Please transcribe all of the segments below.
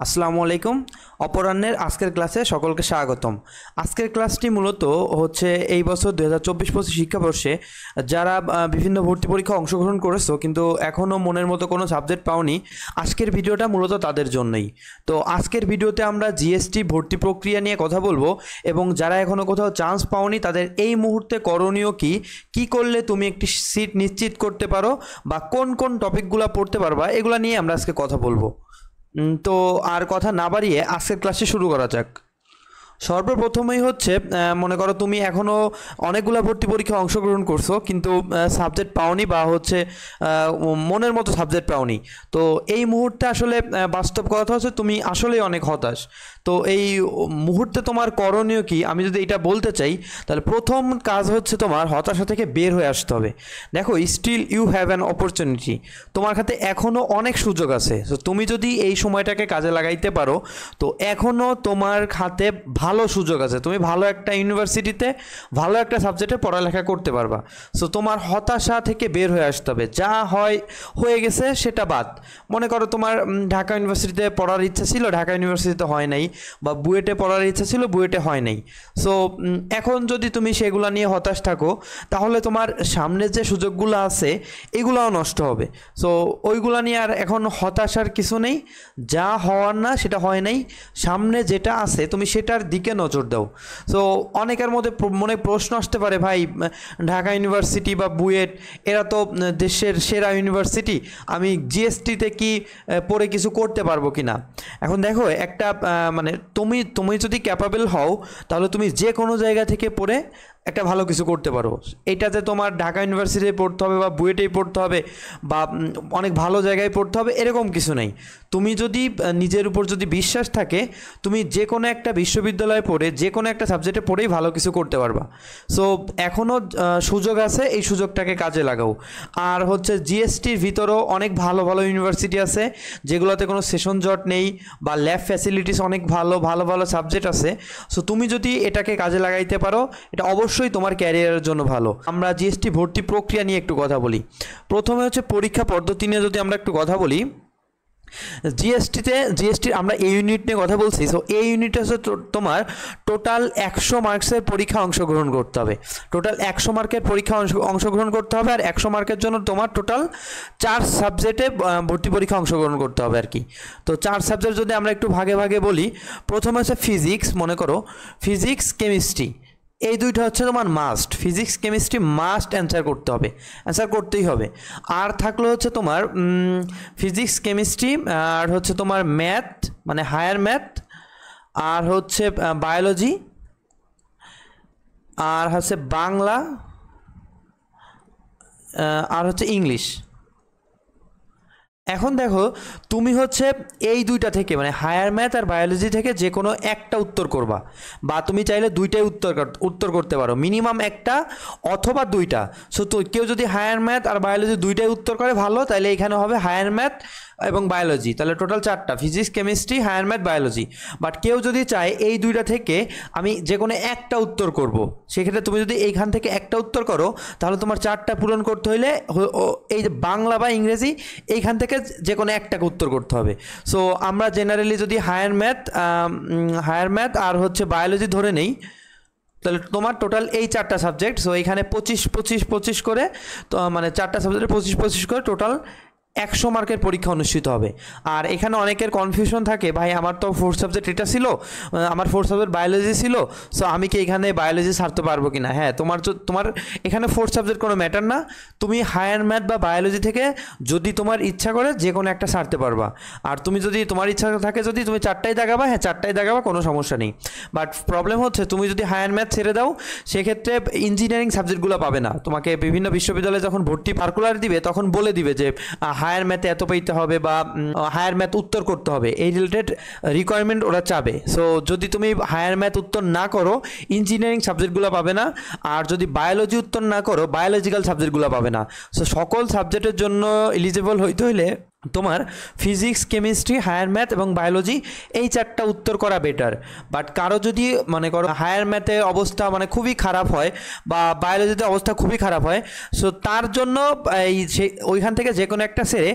আসসালামু আলাইকুম। অপরাহ্নের আজকের ক্লাসে সকলকে স্বাগতম। আজকের ক্লাসটি মূলত হচ্ছে এই বছর 2024-25 শিক্ষাবর্ষে যারা বিভিন্ন ভর্তি পরীক্ষা অংশগ্রহণ করেছো কিন্তু এখনও মনের মতো কোনো সাবজেক্ট পাওনি, আজকের ভিডিওটা মূলত তাদের জন্যই। তো আজকের ভিডিওতে আমরা জিএসটি ভর্তি প্রক্রিয়া নিয়ে কথা বলবো এবং যারা এখনও কোথাও চান্স পাওনি তাদের এই মুহূর্তে করণীয় কী করলে তুমি একটি সিট নিশ্চিত করতে পারো বা কোন কোন টপিকগুলো পড়তে পারবা, এগুলো নিয়ে আমরা আজকে কথা বলবো। তো আর কথা না বাড়িয়ে আজকের ক্লাসে শুরু করা যাক। সর্বপ্রথমেই হচ্ছে মনে করো তুমি এখনও অনেকগুলো ভর্তি পরীক্ষায় অংশগ্রহণ করছো কিন্তু সাবজেক্ট পাওনি বা হচ্ছে মনের মতো সাবজেক্ট পাওনি। তো এই মুহূর্তে আসলে বাস্তব কথা হচ্ছে তুমি আসলেই অনেক হতাশ। তো এই মুহূর্তে তোমার করণীয় কি, আমি যদি এটা বলতে চাই তাহলে প্রথম কাজ হচ্ছে তোমার হতাশা থেকে বের হয়ে আসতে হবে। দেখো, still you have an opportunity, তোমার হাতে এখনও অনেক সুযোগ আছে। তো তুমি যদি এই সময়টাকে কাজে লাগাইতে পারো তো এখনও তোমার হাতে ভালো সুযোগ আছে, তুমি ভালো একটা ইউনিভার্সিটিতে ভালো একটা সাবজেক্টে পড়ালেখা করতে পারবা। সো তোমার হতাশা থেকে বের হয়ে আসতে হবে। যা হয়ে গেছে সেটা বাদ। মনে করো তোমার ঢাকা ইউনিভার্সিটিতে পড়ার ইচ্ছা ছিল, ঢাকা ইউনিভার্সিটিতে হয় নাই, বা বুয়েটে পড়ার ইচ্ছা ছিল, বুয়েটে হয় নাই। সো এখন যদি তুমি সেগুলো নিয়ে হতাশ থাকো তাহলে তোমার সামনে যে সুযোগগুলো আছে এগুলোও নষ্ট হবে। সো ওইগুলো নিয়ে আর এখন হতাশার কিছু নেই। যা হওয়ার না সেটা হয় নাই, সামনে যেটা আছে তুমি সেটার দিকে নজর দাও। সো অনেকের মধ্যে মনে প্রশ্ন আসতে পারে, ভাই ঢাকা ইউনিভার্সিটি বা বুয়েট এরা তো দেশের সেরা ইউনিভার্সিটি, আমি জিএসটিতে কি পড়ে কিছু করতে পারবো কি না। এখন দেখো, একটা মানে তুমি যদি ক্যাপাবেল হও তাহলে তুমি যে কোনো জায়গা থেকে পড়ে একটা ভালো কিছু করতে পারো। এটাতে তোমার ঢাকা ইউনিভার্সিটিতে পড়তে হবে বা বুয়েটেই পড়তে হবে বা অনেক ভালো জায়গায় পড়তে হবে এরকম কিছু নেই। তুমি যদি নিজের উপর যদি বিশ্বাস থাকে তুমি যে কোনো একটা বিশ্ববিদ্যালয়ে পড়ে যে কোনো একটা সাবজেক্টে পড়েই ভালো কিছু করতে পারবা। সো এখনও সুযোগ আছে, এই সুযোগটাকে কাজে লাগাও। আর হচ্ছে জিএসটির ভিতরেও অনেক ভালো ভালো ইউনিভার্সিটি আছে যেগুলোতে কোনো সেশন জট নেই বা ল্যাব ফ্যাসিলিটিস অনেক ভালো ভালো ভালো সাবজেক্ট আছে। সো তুমি যদি এটাকে কাজে লাগাইতে পারো এটা অবশ্যই তোমার ক্যারিয়ারের জন্য ভালো। আমরা জিএসটি ভর্তি প্রক্রিয়া নিয়ে একটু কথা বলি। প্রথমে হচ্ছে পরীক্ষা পদ্ধতি নিয়ে যদি আমরা একটু কথা বলি, জিএসটির আমরা এই ইউনিট নিয়ে কথা বলছি। সো এই ইউনিটে হচ্ছে তোমার টোটাল 100 মার্কসের পরীক্ষা অংশগ্রহণ করতে হবে। টোটাল 100 মার্কের পরীক্ষা অংশগ্রহণ করতে হবে। আর 100 মার্কের জন্য তোমার টোটাল 4 সাবজেক্টে ভর্তি পরীক্ষা অংশগ্রহণ করতে হবে আর কি। তো 4 সাবজেক্ট যদি আমরা একটু ভাগে ভাগে বলি, প্রথমে হচ্ছে ফিজিক্স, মনে করো ফিজিক্স কেমিস্ট্রি, এই দুইটা হচ্ছে তোমার must. Physics chemistry must answer করতে হবে, অ্যান্সার করতেই হবে। আর থাকলো হচ্ছে তোমার ফিজিক্স কেমিস্ট্রি, আর হচ্ছে তোমার ম্যাথ মানে হায়ার ম্যাথ, আর হচ্ছে বায়োলজি, আর হচ্ছে বাংলা, আর হচ্ছে ইংলিশ। এখন দেখো, তুমি হচ্ছে এই দুইটা থেকে মানে হায়ার ম্যাথ আর বায়োলজি থেকে যে কোনো একটা উত্তর করবা, বা তুমি চাইলে দুইটাই উত্তর করতে পারো, মিনিমাম একটা অথবা দুইটা। সো তো কেউ যদি হায়ার ম্যাথ আর বায়োলজি দুইটাই উত্তর করে ভালো, তাহলে এখানে হবে হায়ার ম্যাথ এবং বায়োলজি, তাহলে টোটাল 4টা physics chemistry higher math biology. But কেউ যদি চায় এই দুইটা থেকে আমি যে কোনো একটা উত্তর করব, সেক্ষেত্রে তুমি যদি এইখান থেকে একটা উত্তর করো তাহলে তোমার 4টা পূরণ করতে হইলে এই যে বাংলা বা ইংরেজি এইখান থেকে যে কোনো একটাকে উত্তর করতে হবে। সো আমরা জেনারেলি যদি হায়ার ম্যাথ আর হচ্ছে বায়োলজি ধরে নেই তাহলে তোমার টোটাল এই 4টা সাবজেক্ট। সো এখানে 25 করে, তো মানে 4টা সাবজেক্টে 25 করে টোটাল 100 মার্কের পরীক্ষা অনুষ্ঠিত হবে। আর এখানে অনেকের কনফিউশন থাকে, ভাই আমার তো 4 সাবজেক্ট এটা ছিল, আমার 4 সাবজেক্ট বায়োলজি ছিল, সো আমি কি এখানে বায়োলজি ছাড়তে পারবো কি না। হ্যাঁ, তোমার এখানে 4 সাবজেক্ট কোনো ম্যাটার না। তুমি হায়ার ম্যাথ বা বায়োলজি থেকে যদি তোমার ইচ্ছা করে যে কোনো একটা ছাড়তে পারবা। আর তুমি যদি তোমার ইচ্ছা থাকে যদি তুমি 4টাই দাগাবা, হ্যাঁ 4টাই দাগাবা, কোনো সমস্যা নেই। বাট প্রবলেম হচ্ছে তুমি যদি হায়ার ম্যাথ ছেড়ে দাও সেক্ষেত্রে ইঞ্জিনিয়ারিং সাবজেক্টগুলো পাবে না। তোমাকে বিভিন্ন বিশ্ববিদ্যালয়ে যখন ভর্তি সার্কুলার দিবে তখন বলে দিবে যে হায়ার ম্যাথে এত পেতে হবে বা হায়ার ম্যাথ উত্তর করতে হবে, এই রিলেটেড রিকোয়ারমেন্ট ওরা চাবে। সো যদি তুমি হায়ার ম্যাথ উত্তর না করো ইঞ্জিনিয়ারিং সাবজেক্টগুলো পাবে না, আর যদি বায়োলজি উত্তর না করো বায়োলজিক্যাল সাবজেক্টগুলো পাবে না। সো সকল সাবজেক্টের জন্য এলিজিবল হইতে হলে তোমার ফিজিক্স, কেমিস্ট্রি, হায়ার ম্যাথ এবং বায়োলজি এই চারটা উত্তর করা বেটার। বাট কারো যদি মনে করো হায়ার ম্যাথে অবস্থা মানে খুবই খারাপ হয় বা বায়োলজিতে অবস্থা খুবই খারাপ হয়, সো তার জন্য ওইখান থেকে যে কোনো একটা সেরে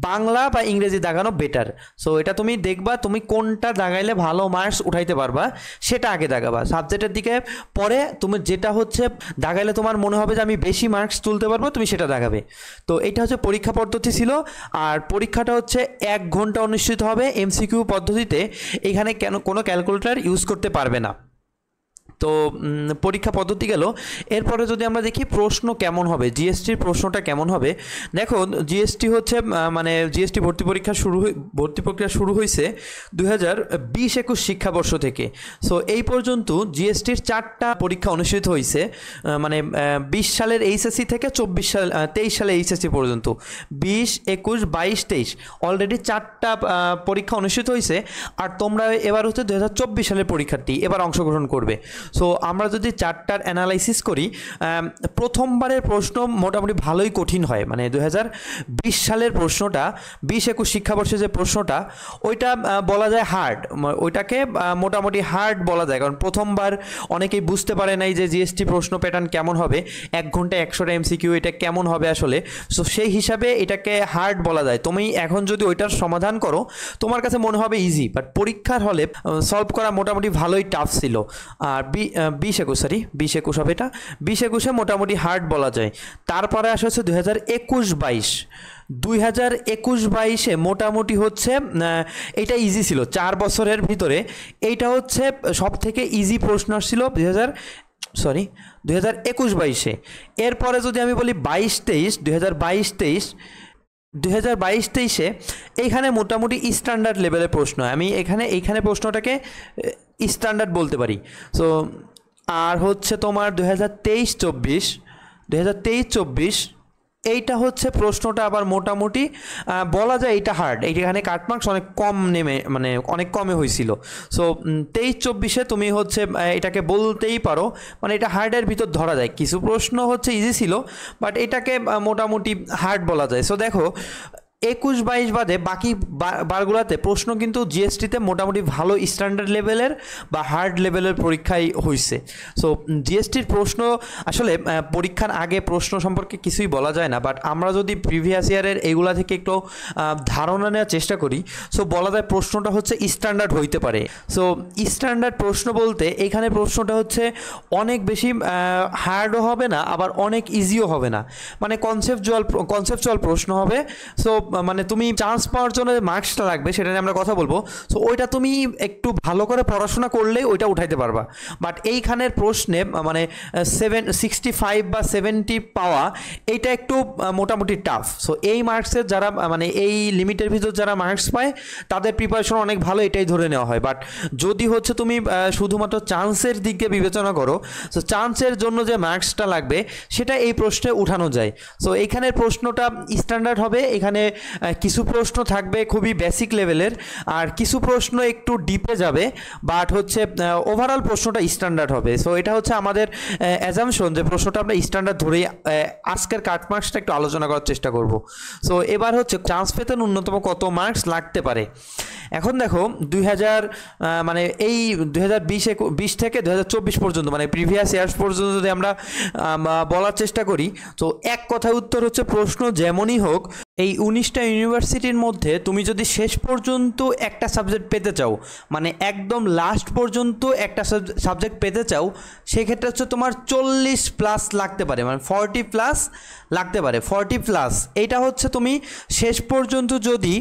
বাংলা বা ইংরেজি দাগানো বেটার। সো এটা তুমি দেখবা তুমি কোনটা দাগাইলে ভালো মার্কস উঠাইতে পারবা সেটা আগে দাগাবা, সাবজেক্টের দিকে পরে তুমি যেটা হচ্ছে দাগাইলে তোমার মনে হবে যে আমি বেশি মার্কস তুলতে পারবো তুমি সেটা দাগাবে। তো এটা হচ্ছে পরীক্ষা পদ্ধতি ছিল। আর পরীক্ষাটা হচ্ছে 1 ঘন্টা অনুষ্ঠিত হবে এমসিকিউ পদ্ধতিতে, এখানে কেন কোনো ক্যালকুলেটর ইউজ করতে পারবে না। তো পরীক্ষা পদ্ধতি গেল। এরপরে যদি আমরা দেখি প্রশ্ন কেমন হবে, জিএসটির প্রশ্নটা কেমন হবে। দেখো জিএসটি হচ্ছে মানে জিএসটি ভর্তি প্রক্রিয়া শুরু হয়েছে 2020-21 শিক্ষাবর্ষ থেকে। সো এই পর্যন্ত জিএসটির 4টা পরীক্ষা অনুষ্ঠিত হয়েছে, মানে 20 সালের এইচএসসি থেকে 23 সালে এইচএসসি পর্যন্ত 20, 21, 22, 23 অলরেডি 4টা পরীক্ষা অনুষ্ঠিত হয়েছে। আর তোমরা এবার হচ্ছে 2024 সালের পরীক্ষার্থী এবার অংশগ্রহণ করবে। সো আমরা যদি 4টার অ্যানালাইসিস করি, প্রথমবারের প্রশ্ন মোটামুটি ভালোই কঠিন হয়, মানে 2020 সালের প্রশ্নটা 20-21 শিক্ষাবর্ষে যে প্রশ্নটা ওইটা বলা যায় হার্ড, ওইটাকে মোটামুটি হার্ড বলা যায়, কারণ প্রথমবার অনেকেই বুঝতে পারে নাই যে জিএসটি প্রশ্ন প্যাটার্ন কেমন হবে, 1 ঘন্টায় 100টা এমসিকিউ এটা কেমন হবে আসলে। সো সেই হিসাবে এটাকে হার্ড বলা যায়। তুমি এখন যদি ওইটার সমাধান করো তোমার কাছে মনে হবে ইজি, বাট পরীক্ষার হলে সলভ করা মোটামুটি ভালোই টাফ ছিল। আর 20-21 হবে, এটা 20-21 মোটামুটি হার্ড বলা যায়। তারপরে আসা হচ্ছে 2021-22 মোটামুটি হচ্ছে এটা ইজি ছিল 4 বছরের ভিতরে। এইটা হচ্ছে সব থেকে ইজি প্রশ্ন ছিল 2021-22। এরপরে যদি আমি বলি 2022-23 এইখানে মোটামুটি স্ট্যান্ডার্ড লেভেলের প্রশ্ন, আমি এইখানে প্রশ্নটাকে স্ট্যান্ডার্ড বলতে পারি। সো আর হচ্ছে তোমার 2023-24 এইটা হচ্ছে প্রশ্নটা আবার মোটামুটি বলা যায় এটা হার্ড, এইখানে কাটমার্কস অনেক কম মানে অনেক কমে হয়েছিল। সো 23-24 তুমি হচ্ছে এটাকে বলতেই পারো মানে এটা হার্ডের ভিতর ধরা যায়, কিছু প্রশ্ন হচ্ছে ইজি ছিল বাট এটাকে মোটামুটি হার্ড বলা যায়। সো দেখো 21-22 বাদে বাকি বারগুলোতে প্রশ্ন কিন্তু জিএসটিতে মোটামুটি ভালো স্ট্যান্ডার্ড লেভেলের বা হার্ড লেভেলের পরীক্ষাই হয়েছে। সো জিএসটির প্রশ্ন আসলে পরীক্ষার আগে প্রশ্ন সম্পর্কে কিছুই বলা যায় না, বাট আমরা যদি প্রিভিয়াস ইয়ারের এগুলা থেকে একটু ধারণা নেওয়ার চেষ্টা করি, সো বলা যায় প্রশ্নটা হচ্ছে স্ট্যান্ডার্ড হইতে পারে। সো স্ট্যান্ডার্ড প্রশ্ন বলতে এখানে প্রশ্নটা হচ্ছে অনেক বেশি হার্ডও হবে না আবার অনেক ইজিও হবে না, মানে কনসেপচুয়াল প্রশ্ন হবে। সো মানে তুমি চান্স পাওয়ার জন্য যে মার্কসটা লাগবে সেটা নিয়ে আমরা কথা বলবো। সো ওইটা তুমি একটু ভালো করে পড়াশোনা করলেই ওইটা উঠাইতে পারবা। বাট এইখানের প্রশ্নে মানে 65 বা 70 পাওয়া এইটা একটু মোটামুটি টাফ। সো এই মার্কসের যারা মানে এই লিমিটের ভিতর যারা মার্কস পায় তাদের প্রিপারেশন অনেক ভালো, এটাই ধরে নেওয়া হয়। বাট যদি হচ্ছে তুমি শুধুমাত্র চান্সের দিকে বিবেচনা করো, সো চান্সের জন্য যে মার্কসটা লাগবে সেটা এই প্রশ্নে উঠানো যায়। সো এইখানের প্রশ্নটা স্ট্যান্ডার্ড হবে, এখানে কিছু প্রশ্ন থাকবে খুবই বেসিক লেভেলের আর কিছু প্রশ্ন একটু ডিপে যাবে, বাট হচ্ছে ওভারঅল প্রশ্নটা স্ট্যান্ডার্ড হবে। সো এটা হচ্ছে আমাদের অ্যাজামশন যে প্রশ্নটা আমরা স্ট্যান্ডার্ড ধরেই আজকের কাটমার্কসটা একটু আলোচনা করার চেষ্টা করব। সো এবার হচ্ছে চান্স পেতে ন্যূনতম কত মার্কস লাগতে পারে। এখন দেখো 2000 মানে এই 2020 থেকে 2024 পর্যন্ত মানে প্রিভিয়াস ইয়ার্স পর্যন্ত যদি আমরা বলার চেষ্টা করি, তো এক কথায় উত্তর হচ্ছে প্রশ্ন যেমনই হোক এই 19টা ইউনিভার্সিটির মধ্যে তুমি যদি শেষ পর্যন্ত একটা সাবজেক্ট পেতে চাও, মানে একদম লাস্ট পর্যন্ত একটা সাবজেক্ট পেতে চাও, সেক্ষেত্রে হচ্ছে তোমার 40+ লাগতে পারে, মানে 40+ লাগতে পারে, 40+। এইটা হচ্ছে তুমি শেষ পর্যন্ত যদি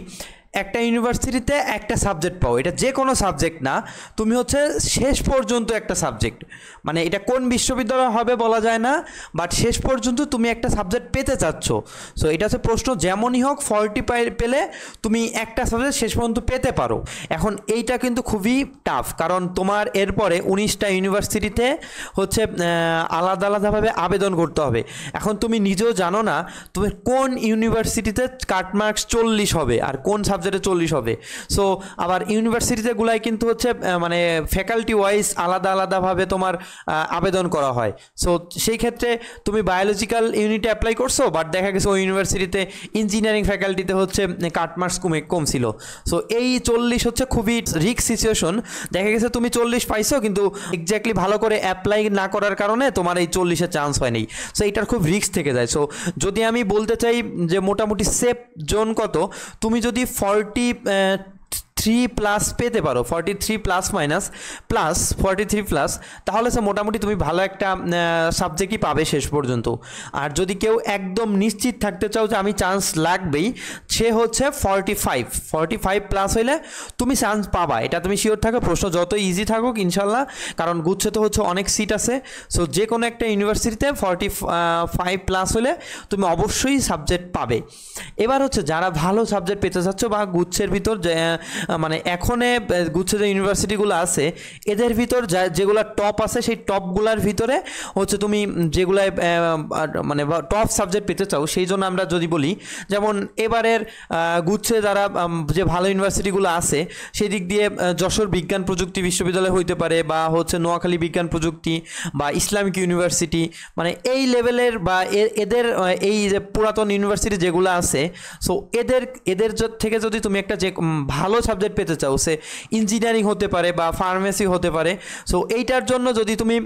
একটা ইউনিভার্সিটিতে একটা সাবজেক্ট পাও, এটা যে কোনো সাবজেক্ট না, তুমি হচ্ছে শেষ পর্যন্ত একটা সাবজেক্ট, মানে এটা কোন বিশ্ববিদ্যালয় হবে বলা যায় না, বাট শেষ পর্যন্ত তুমি একটা সাবজেক্ট পেতে চাচ্ছ। সো এটা হচ্ছে প্রশ্ন যেমনই হোক 40 পেলে তুমি একটা সাবজেক্ট শেষ পর্যন্ত পেতে পারো। এখন এইটা কিন্তু খুবই টাফ, কারণ তোমার এরপরে 19টা ইউনিভার্সিটিতে হচ্ছে আলাদা আলাদাভাবে আবেদন করতে হবে। এখন তুমি নিজেও জানো না তুমি কোন ইউনিভার্সিটিতে কাটমার্কস 40 হবে আর কোন সাবজেক্টে 40 হবে। সো আবার ইউনিভার্সিটিতে গুলাই কিন্তু হচ্ছে মানে ফ্যাকাল্টি ওয়াইজ আলাদা আলাদাভাবে তোমার আবেদন করা হয়। সো সেই ক্ষেত্রে তুমি বায়োলজিক্যাল ইউনিটে অ্যাপ্লাই করছো, বাট দেখা গেছে ওই ইউনিভার্সিটিতে ইঞ্জিনিয়ারিং ফ্যাকাল্টিতে হচ্ছে কাট মার্কস কম ছিল। সো এই 40 হচ্ছে খুবই রিস্ক সিচুয়েশন। দেখা গেছে তুমি 40 পাইছো কিন্তু এক্স্যাক্টলি ভালো করে অ্যাপ্লাই না করার কারণে তোমার এই 40-এর চান্স হয়নি। সো এইটার খুব রিস্ক থেকে যায়। সো যদি আমি বলতে চাই যে মোটামুটি সেফ জোন কত, তুমি যদি 43+ পেতে পারো, 43 প্লাস মাইনাস প্লাস 43 প্লাস, তাহলে সে মোটামুটি তুমি ভালো একটা সাবজেক্টই পাবে শেষ পর্যন্ত। আর যদি কেউ একদম নিশ্চিত থাকতে চাও যে আমি চান্স লাগবেই, সে হচ্ছে 45 প্লাস হইলে তুমি চান্স পাবা, এটা তুমি শিওর থাকো। প্রশ্ন যত ইজি থাকুক ইনশাল্লাহ, কারণ গুচ্ছে তো হচ্ছে অনেক সিট আছে। সো যে কোনো একটা ইউনিভার্সিটিতে 45 প্লাস হলে তুমি অবশ্যই সাবজেক্ট পাবে। এবার হচ্ছে যারা ভালো সাবজেক্ট পেতে চাচ্ছ বা গুচ্ছের ভিতর মানে এখনে গুচ্ছে যে ইউনিভার্সিটিগুলো আছে এদের ভিতর যেগুলো টপ আছে সেই টপগুলোর ভিতরে হচ্ছে তুমি যেগুলো মানে টপ সাবজেক্ট পেতে চাও, সেই জন্য আমরা যদি বলি যেমন এবারের গুচ্ছে যারা যে ভালো ইউনিভার্সিটিগুলো আছে সেই দিক দিয়ে যশোর বিজ্ঞান প্রযুক্তি বিশ্ববিদ্যালয় হইতে পারে, বা হচ্ছে নোয়াখালী বিজ্ঞান প্রযুক্তি বা ইসলামিক ইউনিভার্সিটি, মানে এই লেভেলের বা এদের এই যে পুরাতন ইউনিভার্সিটি যেগুলো আছে, সো এদের থেকে যদি তুমি একটা যে ভালো সাবজেক্ট পেতে চাও, সে ইঞ্জিনিয়ারিং হতে পারে বা ফার্মেসি হতে পারে, সো এইটার জন্য যদি তুমি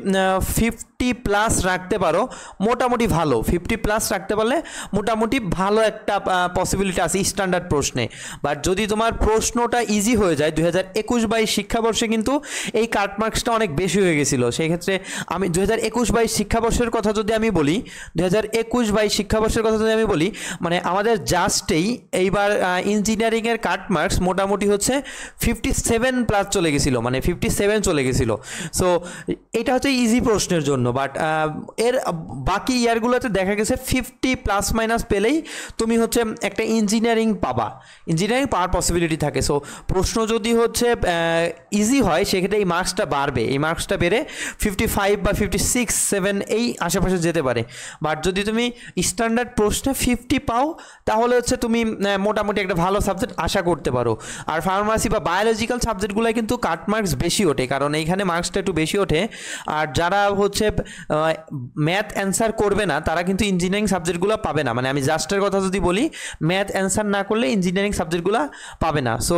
50+ রাখতে পারো মোটামুটি ভালো। 50+ রাখতে পারলে মোটামুটি ভালো একটা পসিবিলিটি আছে স্ট্যান্ডার্ড প্রশ্নে। বাট যদি তোমার প্রশ্নটা ইজি হয়ে যায়, 2021-22 শিক্ষাবর্ষে কিন্তু এই কাট মার্কসটা অনেক বেশি হয়ে গেছিলো। সেই ক্ষেত্রে আমি 2021-22 শিক্ষাবর্ষের কথা যদি আমি বলি, 2021-22 শিক্ষাবর্ষের কথা যদি আমি বলি, মানে আমাদের জাস্টেই এইবার ইঞ্জিনিয়ারিংয়ের কাট মার্কস মোটামুটি হচ্ছে 57+ চলে গেছিলো, মানে 57 চলে গেছিলো। সো এটা হচ্ছে ইজি প্রশ্নের জন্য। বাট এর বাকি ইয়ারগুলোতে দেখা গেছে 50± পেলেই তুমি হচ্ছে একটা ইঞ্জিনিয়ারিং পাবা, ইঞ্জিনিয়ারিং পাওয়ার পসিবিলিটি থাকে। সো প্রশ্ন যদি হচ্ছে ইজি হয় সেক্ষেত্রে এই মার্কসটা বাড়বে, এই মার্কসটা বেড়ে 55 বা 56-7 এই আশেপাশে যেতে পারে। বাট যদি তুমি স্ট্যান্ডার্ড প্রশ্নে 50 পাও তাহলে হচ্ছে তুমি মোটামুটি একটা ভালো সাবজেক্ট আশা করতে পারো। আর ফার্মাসি বা বায়োলজিক্যাল সাবজেক্টগুলো কিন্তু কাট মার্কস বেশি ওঠে, কারণ এইখানে মার্কসটা একটু বেশি ওঠে। আর যারা হচ্ছে ম্যাথ অ্যান্সার করবে না তারা কিন্তু ইঞ্জিনিয়ারিং সাবজেক্টগুলো পাবে না। মানে আমি জাস্টের কথা যদি বলি, ম্যাথ অ্যান্সার না করলে ইঞ্জিনিয়ারিং সাবজেক্টগুলো পাবে না। সো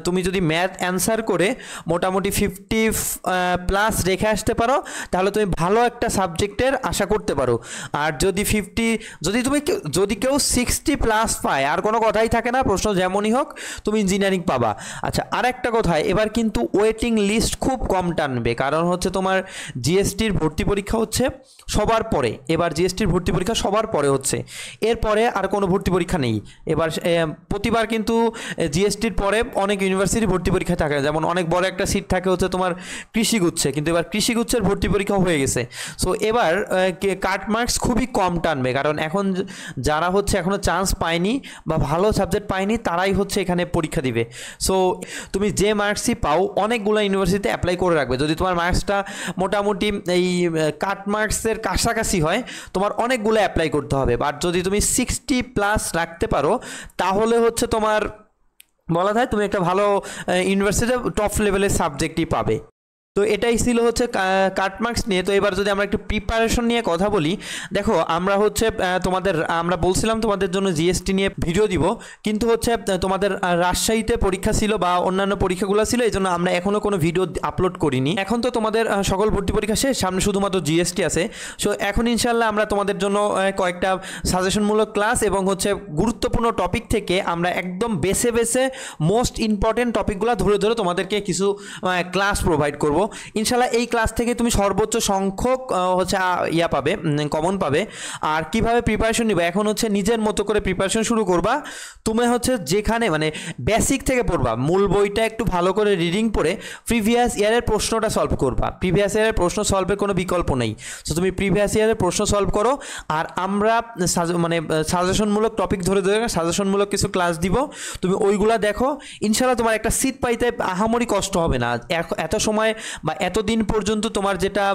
তুমি যদি ম্যাথ অ্যান্সার করে মোটামুটি 50+ রেখে আসতে পারো তাহলে তুমি ভালো একটা সাবজেক্টের আশা করতে পারো। আর যদি কেউ 60+ পায় আর কোনো কথাই থাকে না, প্রশ্ন যেমনই হোক তুমি ইঞ্জিনিয়ারিং পাবা। আচ্ছা, আর একটা কথা, এবার কিন্তু ওয়েটিং লিস্ট খুব কম টানবে, কারণ হচ্ছে তোমার জিএসটির ভর্তি পরীক্ষা হচ্ছে সবার পরে। এবার জিএসটির ভর্তি পরীক্ষা সবার পরে হচ্ছে, এরপরে আর কোনো ভর্তি পরীক্ষা নেই। এবার প্রতিবার কিন্তু জিএসটির পরে অনেক ইউনিভার্সিটি ভর্তি পরীক্ষা থাকে, যেমন অনেক বড় একটা সিট থাকে হচ্ছে তোমার কৃষিগুচ্ছে, কিন্তু এবার কৃষিগুচ্ছের ভর্তি পরীক্ষা হয়ে গেছে। সো এবার কাট মার্কস খুবই কম টানবে, কারণ এখন যারা হচ্ছে এখনও চান্স পায়নি বা ভালো সাবজেক্ট পায়নি তারাই হচ্ছে এখানে পরীক্ষা দিবে। সো তুমি যে মার্কসই পাও অনেকগুলো ইউনিভার্সিটিতে অ্যাপ্লাই করে রাখবে। যদি তোমার মার্কসটা মোটামুটি এই কাট মার্কসের কাছাকাছি হয় তোমার অনেকগুলো অ্যাপ্লাই করতে হবে। বাট যদি তুমি 60+ রাখতে পারো তাহলে হচ্ছে তোমার বলা যায় তুমি একটা ভালো ইউনিভার্সিটিতে টপ লেভেলের সাবজেক্টই পাবে। তো এটাই ছিল হচ্ছে কাট মার্কস নিয়ে। তো এবার যদি আমরা একটু প্রিপারেশন নিয়ে কথা বলি, দেখো আমরা হচ্ছে আমরা বলছিলাম তোমাদের জন্য জিএসটি নিয়ে ভিডিও দিব, কিন্তু হচ্ছে তোমাদের রাজশাহীতে পরীক্ষা ছিল বা অন্যান্য পরীক্ষাগুলো ছিল, এই জন্য আমরা এখনও কোনো ভিডিও আপলোড করিনি। এখন তো তোমাদের সকল ভর্তি পরীক্ষা শেষ, সামনে শুধুমাত্র জিএসটি আছে। সো এখন ইনশাল্লাহ আমরা তোমাদের জন্য কয়েকটা সাজেশনমূলক ক্লাস এবং হচ্ছে গুরুত্বপূর্ণ টপিক থেকে আমরা একদম বেছে মোস্ট ইম্পর্টেন্ট টপিকগুলো ধরে তোমাদেরকে কিছু ক্লাস প্রোভাইড করব ইনশাল্লাহ। এই ক্লাস থেকে তুমি সর্বোচ্চ সংখ্যক হচ্ছে পাবে, কমন পাবে। আর কিভাবে প্রিপারেশন নিবে, এখন হচ্ছে নিজের মতো করে প্রিপারেশন শুরু করবা। তুমি হচ্ছে যেখানে মানে বেসিক থেকে পড়বা, মূল বইটা একটু ভালো করে রিডিং পড়ে প্রিভিয়াস ইয়ারের প্রশ্নটা সলভ করবা। প্রিভিয়াস ইয়ারের প্রশ্ন সলভের কোনো বিকল্প নেই। সো তুমি প্রিভিয়াস ইয়ারের প্রশ্ন সলভ করো, আর আমরা মানে সাজেশনমূলক টপিক ধরে সাজেশনমূলক কিছু ক্লাস দিব, তুমি ওইগুলা দেখো। ইনশাল্লাহ তোমার একটা সিট পাইতে আহামরি কষ্ট হবে না। এত সময় বা এতদিন পর্যন্ত তোমার যেটা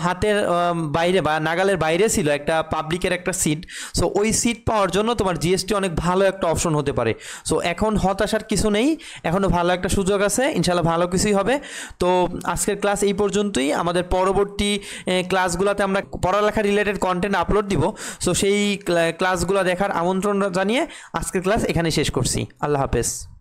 হাতের বাইরে বা নাগালের বাইরে ছিল একটা পাবলিকের একটা সিট, সো ওই সিট পাওয়ার জন্য তোমার জিএসটি অনেক ভালো একটা অপশন হতে পারে। সো এখন হতাশার কিছু নেই, এখনও ভালো একটা সুযোগ আছে, ইনশাল্লাহ ভালো কিছুই হবে। তো আজকের ক্লাস এই পর্যন্তই। আমাদের পরবর্তী ক্লাসগুলোতে আমরা পড়ালেখা রিলেটেড কন্টেন্ট আপলোড দিব। সো সেই ক্লাসগুলো দেখার আমন্ত্রণ জানিয়ে আজকের ক্লাস এখানে শেষ করছি। আল্লাহ হাফেজ।